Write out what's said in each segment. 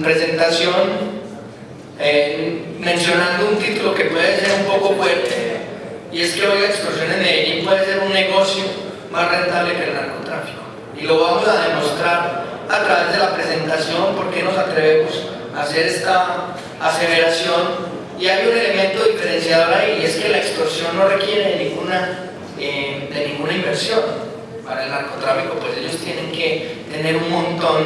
presentación mencionando un título que puede ser un poco fuerte, y es que hoy la extorsión en Medellín puede ser un negocio más rentable que el narcotráfico. Y lo vamos a demostrar a través de la presentación, porque nos atrevemos a hacer esta aseveración. Y hay un elemento diferenciador ahí, y es que la extorsión no requiere de ninguna inversión. Para el narcotráfico, pues ellos tienen que tener un montón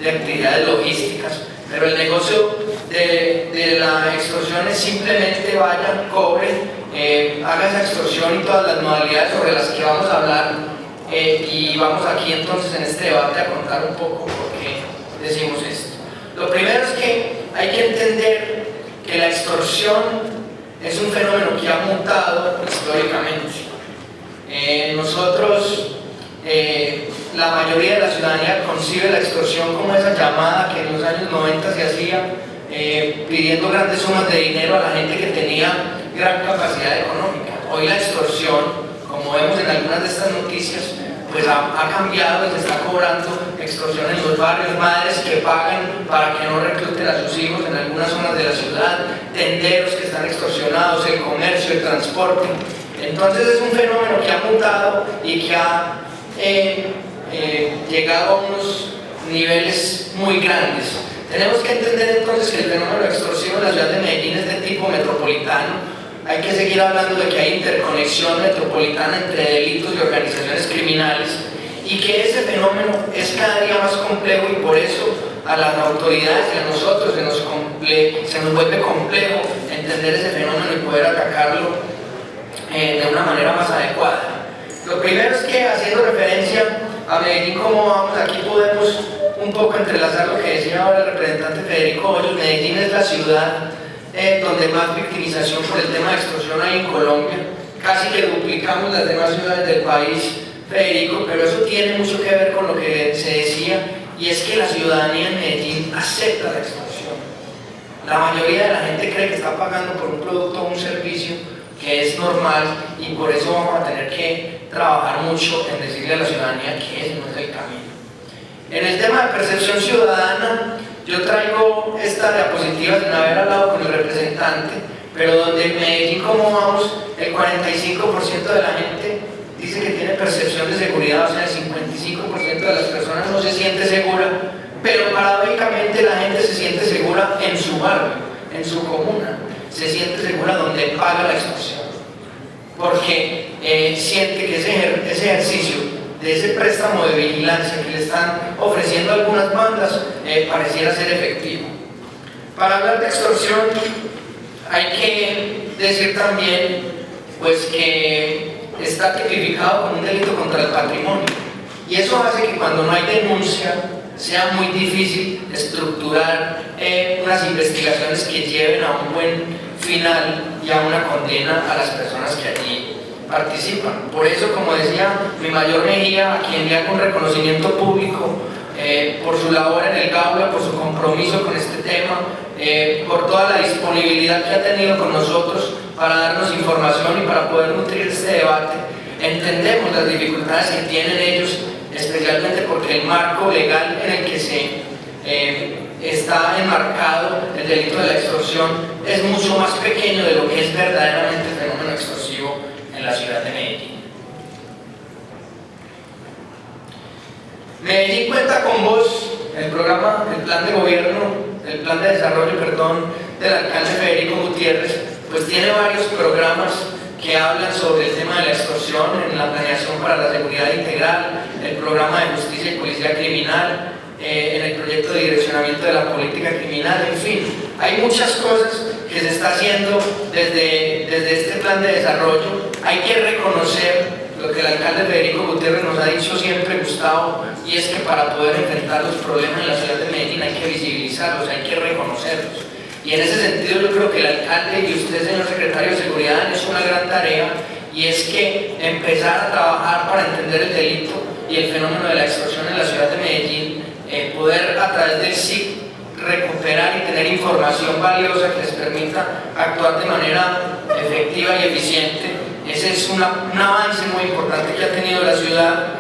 de actividades logísticas, pero el negocio de la extorsión es simplemente vayan, cobren, haga esa extorsión y todas las modalidades sobre las que vamos a hablar, y vamos aquí entonces en este debate a contar un poco por qué decimos esto. Lo primero es que hay que entender que la extorsión es un fenómeno que ha mutado históricamente. La mayoría de la ciudadanía concibe la extorsión como esa llamada que en los años 90 se hacía pidiendo grandes sumas de dinero a la gente que tenía gran capacidad económica. Hoy la extorsión, como vemos en algunas de estas noticias, pues ha cambiado y se está cobrando extorsión en los barrios, madres que pagan para que no recluten a sus hijos en algunas zonas de la ciudad, tenderos que están extorsionados, el comercio, el transporte. Entonces es un fenómeno que ha mutado y que ha llegado a unos niveles muy grandes. Tenemos que entender entonces que el fenómeno extorsivo en la ciudad de Medellín es de tipo metropolitano. Hay que seguir hablando de que hay interconexión metropolitana entre delitos y organizaciones criminales, y que ese fenómeno es cada día más complejo, y por eso a las autoridades y a nosotros se nos vuelve complejo entender ese fenómeno y poder atacarlo de una manera más adecuada. Lo primero es que, haciendo referencia a Medellín, como vamos, aquí podemos un poco entrelazar lo que decía ahora el representante Federico Hoyos. Medellín es la ciudad donde más victimización por el tema de extorsión hay en Colombia. Casi que duplicamos las demás ciudades del país, Federico, pero eso tiene mucho que ver con lo que se decía, y es que la ciudadanía en Medellín acepta la extorsión. La mayoría de la gente cree que está pagando por un producto o un servicio que es normal, y por eso vamos a tener que trabajar mucho en decirle a la ciudadanía que ese no es el camino. En el tema de percepción ciudadana, yo traigo esta diapositiva sin haber hablado con el representante, pero donde en Medellín, como vamos, el 45% de la gente dice que tiene percepción de seguridad, o sea, el 55% de las personas no se siente segura, pero paradójicamente la gente se siente segura en su barrio, en su comuna, se siente segura donde paga la extorsión, porque siente que ese ejercicio de ese préstamo de vigilancia que le están ofreciendo algunas bandas pareciera ser efectivo. Para hablar de extorsión hay que decir también pues que está tipificado como un delito contra el patrimonio, y eso hace que cuando no hay denuncia sea muy difícil estructurar unas investigaciones que lleven a un buen final y a una condena a las personas que allí participan. Por eso, como decía mi mayor Mejía, a quien le hago un reconocimiento público por su labor en el Gaula, por su compromiso con este tema, por toda la disponibilidad que ha tenido con nosotros para darnos información y para poder nutrir este debate. Entendemos las dificultades que tienen ellos, especialmente porque el marco legal en el que se está enmarcado el delito de la extorsión es mucho más pequeño de lo que es verdaderamente el fenómeno extorsivo en la ciudad de Medellín. Medellín cuenta con voz. El plan de desarrollo, del alcalde Federico Gutiérrez, pues tiene varios programas que hablan sobre el tema de la extorsión en la planeación para la seguridad integral, el programa de justicia y policía criminal, en el proyecto de direccionamiento de la política criminal, en fin, hay muchas cosas que se está haciendo desde este plan de desarrollo. Hay que reconocer lo que el alcalde Federico Gutiérrez nos ha dicho siempre, Gustavo, y es que para poder enfrentar los problemas en la ciudad de Medellín hay que visibilizarlos, hay que reconocerlos. Y en ese sentido yo creo que el alcalde y usted, señor secretario de Seguridad, han hecho una gran tarea, y es que empezar a trabajar para entender el delito y el fenómeno de la extorsión en la ciudad de Medellín, poder a través del SIC recuperar y tener información valiosa que les permita actuar de manera efectiva y eficiente. Ese es un avance muy importante que ha tenido la ciudad,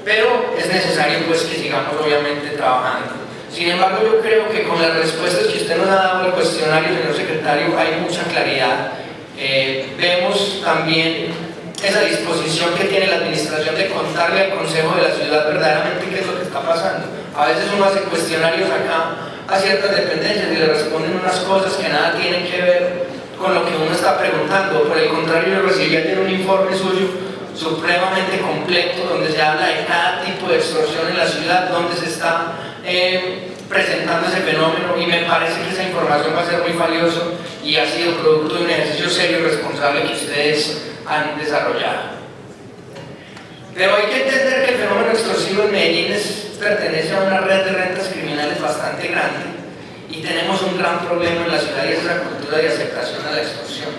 pero es necesario pues que sigamos obviamente trabajando. Sin embargo, yo creo que con las respuestas que usted nos ha dado al cuestionario, señor secretario, hay mucha claridad. Vemos también esa disposición que tiene la administración de contarle al Consejo de la Ciudad verdaderamente qué es lo que está pasando. A veces uno hace cuestionarios acá a ciertas dependencias y le responden unas cosas que nada tienen que ver con lo que uno está preguntando. Por el contrario, yo recibí ayer un informe suyo supremamente completo donde se habla de cada tipo de extorsión en la ciudad, donde se está presentando ese fenómeno, y me parece que esa información va a ser muy valioso y ha sido producto de un ejercicio serio y responsable que ustedes han desarrollado. Pero hay que entender que el fenómeno extorsivo en Medellín pertenece a una red de rentas criminales bastante grande, y tenemos un gran problema en la ciudad, y es la cultura de aceptación a la extorsión.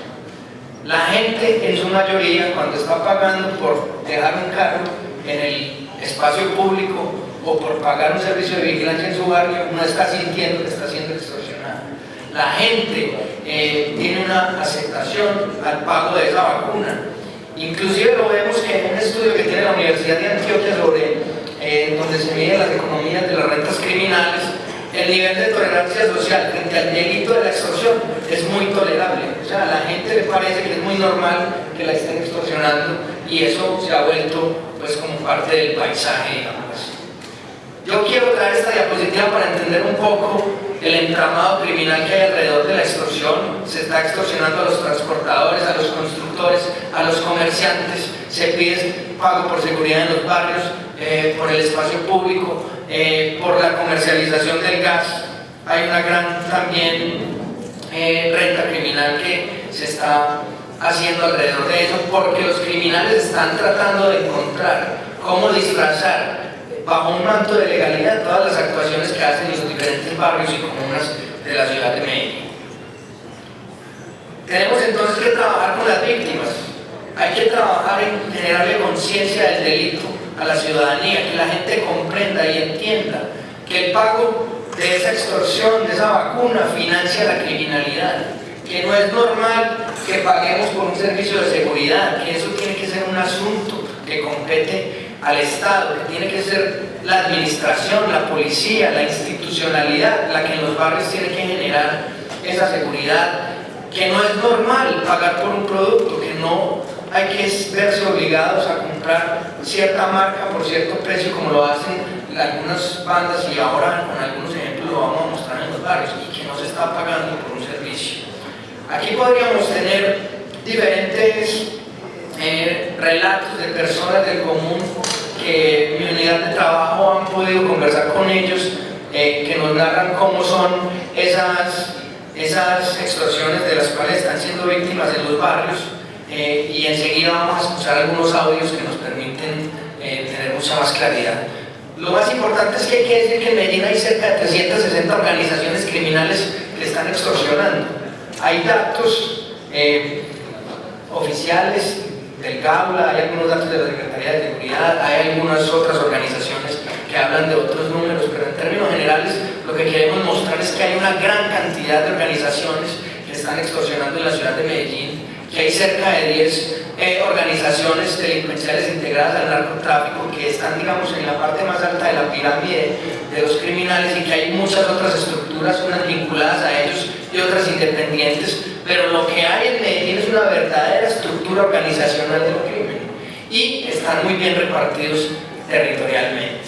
La gente, en su mayoría, cuando está pagando por dejar un carro en el espacio público o por pagar un servicio de vigilancia en su barrio, no está sintiendo que está siendo extorsionada. La gente tiene una aceptación al pago de esa vacuna. Inclusive lo vemos que en un estudio que tiene la Universidad de Antioquia sobre donde se miden las economías de las rentas criminales, el nivel de tolerancia social frente al delito de la extorsión es muy tolerable. O sea, a la gente le parece que es muy normal que la estén extorsionando, y eso se ha vuelto pues como parte del paisaje, digamos así. Yo quiero traer esta diapositiva para entender un poco el entramado criminal que hay alrededor de la extorsión. Se está extorsionando a los transportadores, a los constructores, a los comerciantes, se pide pago por seguridad en los barrios, por el espacio público, por la comercialización del gas. Hay una gran también renta criminal que se está haciendo alrededor de eso, porque los criminales están tratando de encontrar cómo disfrazar bajo un manto de legalidad todas las actuaciones que hacen en los diferentes barrios y comunas de la ciudad de Medellín. Tenemos entonces que trabajar con las víctimas. Hay que trabajar en generarle conciencia del delito a la ciudadanía, que la gente comprenda y entienda que el pago de esa extorsión, de esa vacuna, financia la criminalidad, que no es normal que paguemos por un servicio de seguridad, que eso tiene que ser un asunto que compete al Estado, que tiene que ser la administración, la policía, la institucionalidad la que en los barrios tiene que generar esa seguridad, que no es normal pagar por un producto, que no hay que verse obligados a comprar cierta marca por cierto precio como lo hacen algunas bandas, y ahora con algunos ejemplos lo vamos a mostrar en los barrios, y que no se está pagando por un servicio. Aquí podríamos tener diferentes relatos de personas del común que mi unidad de trabajo han podido conversar con ellos, que nos narran cómo son esas extorsiones de las cuales están siendo víctimas en los barrios, y enseguida vamos a escuchar algunos audios que nos permiten tener mucha más claridad. Lo más importante es que hay que decir que en Medellín hay cerca de 360 organizaciones criminales que están extorsionando. Hay datos oficiales del GAULA, hay algunos datos de la Secretaría de Seguridad, hay algunas otras organizaciones que hablan de otros números, pero en términos generales lo que queremos mostrar es que hay una gran cantidad de organizaciones que están extorsionando en la ciudad de Medellín, que hay cerca de 10 organizaciones delincuenciales integradas al narcotráfico que están, digamos, en la parte más alta de la pirámide de los criminales, y que hay muchas otras estructuras, unas vinculadas a ellos y otras independientes, pero lo que hay en Medellín es una verdadera estructura organizacional del crimen, y están muy bien repartidos territorialmente.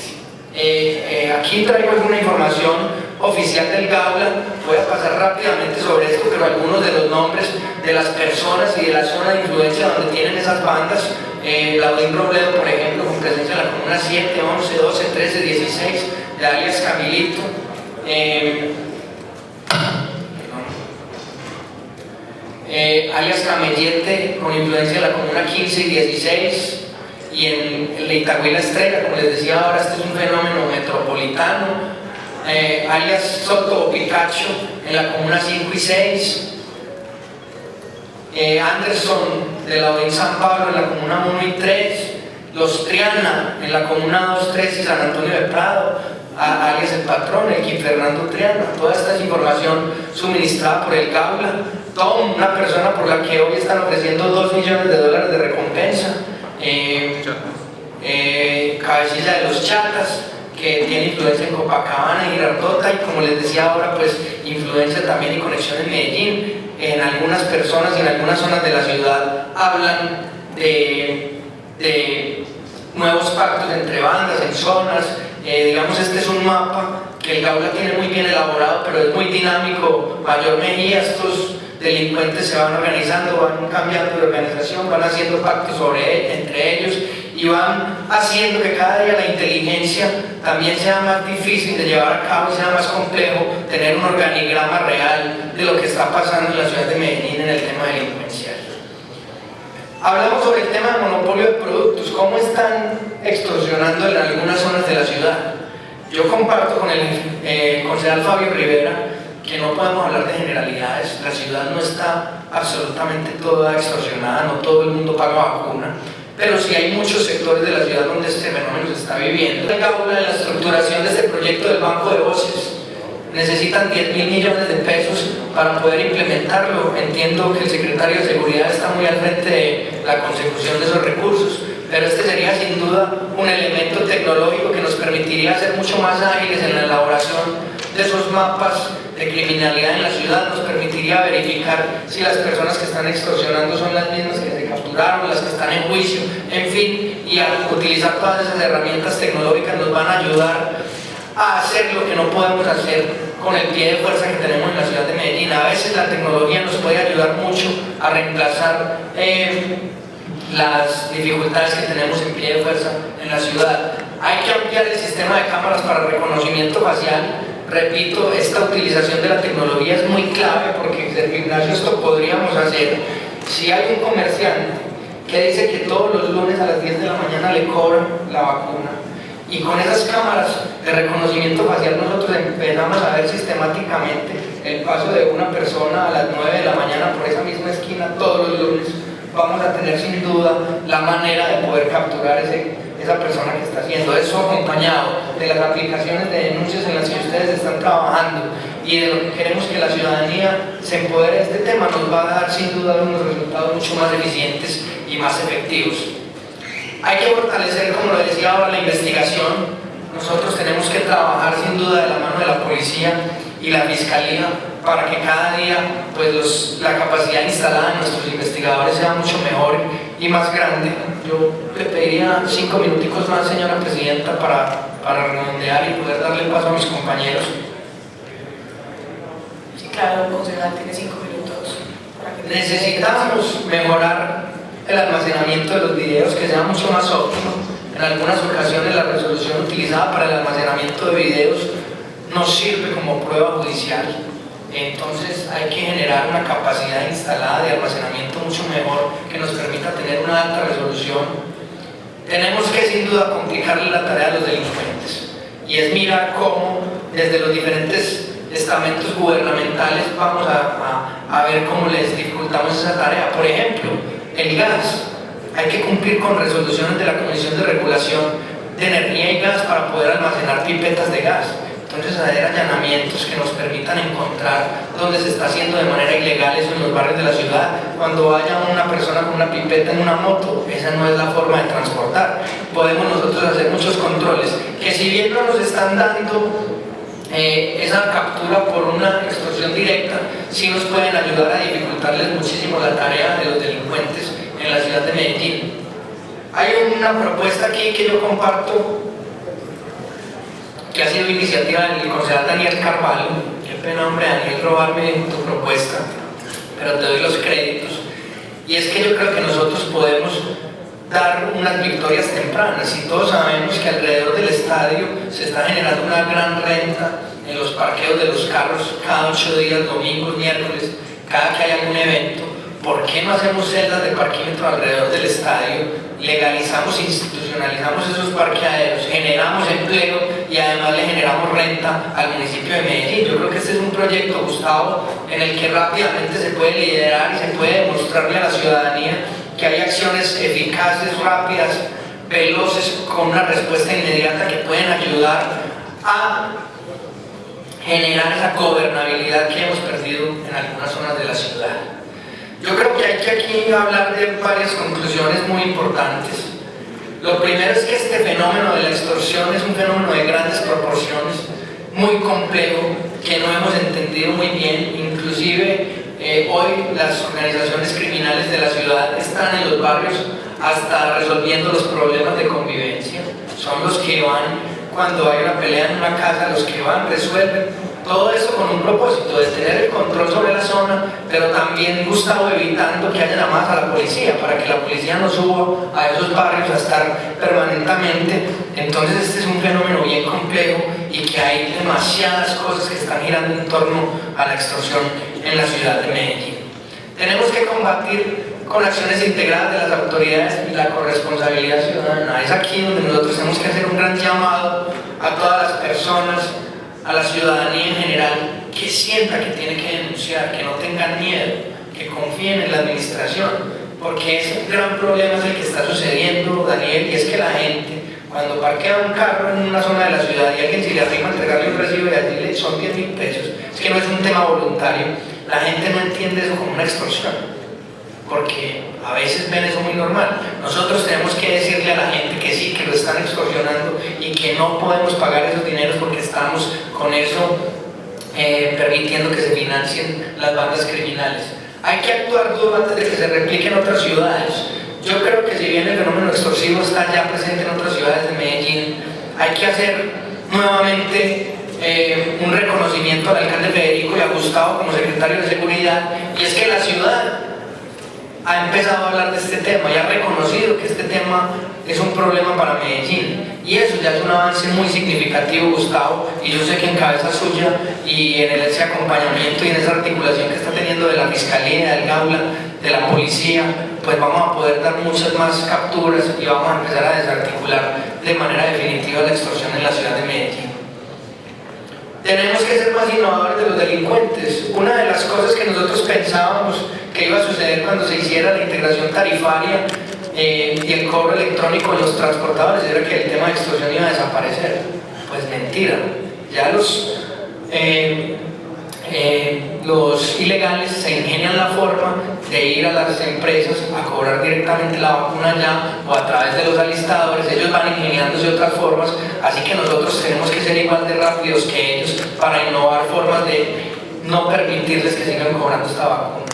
Aquí traigo alguna información oficial del GAULA, voy a pasar rápidamente sobre esto, pero algunos de los nombres de las personas y de la zona de influencia donde tienen esas bandas: Laudín Robledo, por ejemplo, con presencia en la comuna 7, 11, 12, 13, 16, de alias Camilito, alias Camellete, con influencia en la comuna 15 y 16, y en la Itagüí La Estrella, como les decía ahora, este es un fenómeno metropolitano, alias Soto o Picacho en la comuna 5 y 6, Anderson de la San Pablo en la comuna 1 y 3, Los Triana en la comuna 2, 3 y San Antonio de Prado, alias El Patrón, el Fernando Triana. Toda esta es información suministrada por el GAULA. Tom, una persona por la que hoy están ofreciendo $2 millones de recompensa. Cabecilla de los Chatas, que tiene influencia en Copacabana y Girardota, y como les decía ahora, pues influencia también y conexión en Medellín. En algunas personas y en algunas zonas de la ciudad hablan de nuevos pactos entre bandas, en zonas. Digamos, este es un mapa que el Gaula tiene muy bien elaborado, pero es muy dinámico. Mayor Mejía, estos delincuentes se van organizando, van cambiando de organización, van haciendo pactos entre ellos y van haciendo que cada día la inteligencia también sea más difícil de llevar a cabo, sea más complejo tener un organigrama real de lo que está pasando en la ciudad de Medellín en el tema delincuencial. Hablamos sobre el tema de monopolio de productos, cómo están extorsionando en algunas zonas de la ciudad. Yo comparto con el concejal Fabio Rivera que no podemos hablar de generalidades. La ciudad no está absolutamente toda extorsionada, no todo el mundo paga vacuna, pero sí hay muchos sectores de la ciudad donde este fenómeno se está viviendo. El Gaula, en la estructuración de este proyecto del Banco de Voces, necesitan 10.000 millones de pesos para poder implementarlo. Entiendo que el secretario de Seguridad está muy al frente de la consecución de esos recursos, pero este sería sin duda un elemento tecnológico que nos permitiría ser mucho más ágiles en la elaboración de esos mapas de criminalidad en la ciudad, nos permitiría verificar si las personas que están extorsionando son las mismas que se capturaron, las que están en juicio, en fin, y al utilizar todas esas herramientas tecnológicas nos van a ayudar a hacer lo que no podemos hacer con el pie de fuerza que tenemos en la ciudad de Medellín. A veces la tecnología nos puede ayudar mucho a reemplazar las dificultades que tenemos en pie de fuerza en la ciudad. Hay que ampliar el sistema de cámaras para reconocimiento facial. Repito, esta utilización de la tecnología es muy clave porque, Ignacio, esto podríamos hacer si hay un comerciante que dice que todos los lunes a las 10 de la mañana le cobran la vacuna, y con esas cámaras de reconocimiento facial nosotros empezamos a ver sistemáticamente el paso de una persona a las 9 de la mañana por esa misma esquina todos los lunes. Vamos a tener sin duda la manera de poder capturar esa persona que está haciendo eso, acompañado de las aplicaciones de denuncias en las que ustedes están trabajando y de lo que queremos que la ciudadanía se empodere de este tema. Nos va a dar sin duda unos resultados mucho más eficientes y más efectivos. Hay que fortalecer, como lo decía ahora, la investigación. Nosotros tenemos que trabajar sin duda de la mano de la policía y la fiscalía para que cada día pues, la capacidad instalada en nuestros investigadores sea mucho mejor y más grande. Yo le pediría 5 minuticos más, señora presidenta, para redondear y poder darle paso a mis compañeros. Sí, claro, concejal, tiene 5 minutos. Necesitamos mejorar el almacenamiento de los videos, que sea mucho más óptimo. En algunas ocasiones la resolución utilizada para el almacenamiento de videos no sirve como prueba judicial. Entonces hay que generar una capacidad instalada de almacenamiento mucho mejor que nos permita tener una alta resolución. Tenemos que sin duda complicarle la tarea a los delincuentes, y es mirar cómo desde los diferentes estamentos gubernamentales vamos a ver cómo les dificultamos esa tarea. Por ejemplo, el gas. Hay que cumplir con resoluciones de la Comisión de Regulación de Energía y Gas para poder almacenar pipetas de gas. Entonces, hacer allanamientos que nos permitan encontrar dónde se está haciendo de manera ilegal eso en los barrios de la ciudad. Cuando vaya una persona con una pipeta en una moto, esa no es la forma de transportar. Podemos nosotros hacer muchos controles que, si bien no nos están dando esa captura por una extorsión directa, sí nos pueden ayudar a dificultarles muchísimo la tarea de los delincuentes en la ciudad de Medellín. Hay una propuesta aquí que yo comparto, que ha sido iniciativa del concejal Daniel Carvalho. Qué pena, hombre, Daniel, robarme tu propuesta, pero te doy los créditos. Y es que yo creo que nosotros podemos dar unas victorias tempranas, y todos sabemos que alrededor del estadio se está generando una gran renta en los parqueos de los carros cada 8 días, domingos, miércoles, cada que hay algún evento. ¿Por qué no hacemos celdas de parquímetro alrededor del estadio? Legalizamos, institucionalizamos esos parqueaderos, generamos empleo y además le generamos renta al municipio de Medellín. Yo creo que este es un proyecto, Gustavo, en el que rápidamente se puede liderar y se puede demostrarle a la ciudadanía que hay acciones eficaces, rápidas, veloces, con una respuesta inmediata que pueden ayudar a generar esa gobernabilidad que hemos perdido en algunas zonas de la ciudad. Yo creo que hay que aquí hablar de varias conclusiones muy importantes. Lo primero es que este fenómeno de la extorsión es un fenómeno de grandes proporciones, muy complejo, que no hemos entendido muy bien. Inclusive hoy las organizaciones criminales de la ciudad están en los barrios hasta resolviendo los problemas de convivencia. Son los que van, cuando hay una pelea en una casa, los que van, resuelven. Todo eso con un propósito de tener el control sobre la zona, pero también, Gustavo, evitando que haya llamadas a la policía, para que la policía no suba a esos barrios a estar permanentemente. Entonces este es un fenómeno bien complejo y que hay demasiadas cosas que están girando en torno a la extorsión en la ciudad de Medellín. Tenemos que combatir con acciones integradas de las autoridades y la corresponsabilidad ciudadana. Es aquí donde nosotros tenemos que hacer un gran llamado a todas las personas, a la ciudadanía en general, que sienta que tiene que denunciar, que no tengan miedo, que confíen en la administración, porque ese gran problema es el que está sucediendo, Daniel, y es que la gente, cuando parquea un carro en una zona de la ciudad y alguien se le arrima a entregarle un recibo y allí son 10.000 pesos, es que no es un tema voluntario, la gente no entiende eso como una extorsión, porque a veces ven eso muy normal. Nosotros tenemos que decirle a la gente que sí, que lo están extorsionando y que no podemos pagar esos dineros porque estamos con eso permitiendo que se financien las bandas criminales. Hay que actuar duro antes de que se replique en otras ciudades. Yo creo que si bien el fenómeno extorsivo está ya presente en otras ciudades de Medellín, hay que hacer nuevamente un reconocimiento al alcalde Federico y a Gustavo como secretario de Seguridad, y es que la ciudad ha empezado a hablar de este tema y ha reconocido que este tema es un problema para Medellín, y eso ya es un avance muy significativo, Gustavo, y yo sé que en cabeza suya y en ese acompañamiento y en esa articulación que está teniendo de la Fiscalía, del Gaula, de la Policía, pues vamos a poder dar muchas más capturas y vamos a empezar a desarticular de manera definitiva la extorsión en la ciudad de Medellín. Tenemos que ser más innovadores de los delincuentes. Una de las cosas que nosotros pensábamos que iba a suceder cuando se hiciera la integración tarifaria y el cobro electrónico en los transportadores era que el tema de extorsión iba a desaparecer. Pues mentira. Ya los ilegales se ingenian la forma de ir a las empresas a cobrar directamente la vacuna ya o a través de los alistadores. Ellos van ingeniándose otras formas, así que nosotros tenemos que ser igual de rápidos que ellos para innovar formas de no permitirles que sigan cobrando esta vacuna.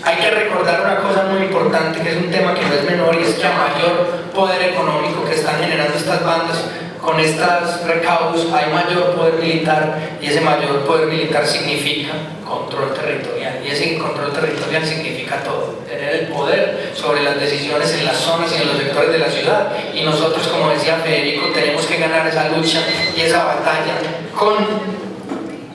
Hay que recordar una cosa muy importante, que es un tema que no es menor, y es que a mayor poder económico que están generando estas bandas con estos recaudos, hay mayor poder militar, y ese mayor poder militar significa control territorial, y ese control territorial significa todo, tener el poder sobre las decisiones en las zonas y en los sectores de la ciudad, y nosotros, como decía Federico, tenemos que ganar esa lucha y esa batalla con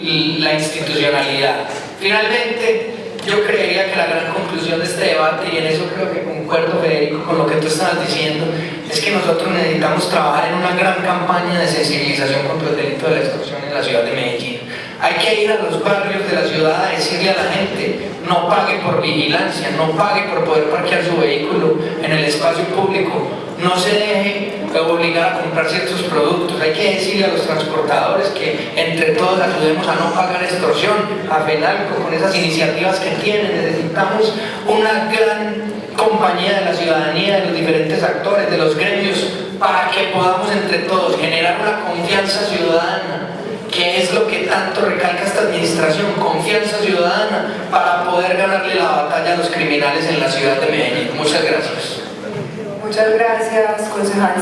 la institucionalidad. Finalmente, yo creería que la gran conclusión de este debate, y en eso creo que concuerdo, Federico, con lo que tú estabas diciendo, es que nosotros necesitamos trabajar en una gran campaña de sensibilización contra el delito de la extorsión en la ciudad de Medellín. Hay que ir a los barrios de la ciudad a decirle a la gente: no pague por vigilancia, no pague por poder parquear su vehículo en el espacio público, no se deje obligar a comprar ciertos productos. Hay que decirle a los transportadores que entre todos ayudemos a no pagar extorsión, a FENALCO con esas iniciativas que tienen. Necesitamos una gran compañía de la ciudadanía, de los diferentes actores, de los gremios, para que podamos entre todos generar una confianza ciudadana, que es lo que tanto recalca esta administración: confianza ciudadana para poder ganarle la batalla a los criminales en la ciudad de Medellín. Muchas gracias. Muchas gracias, concejal.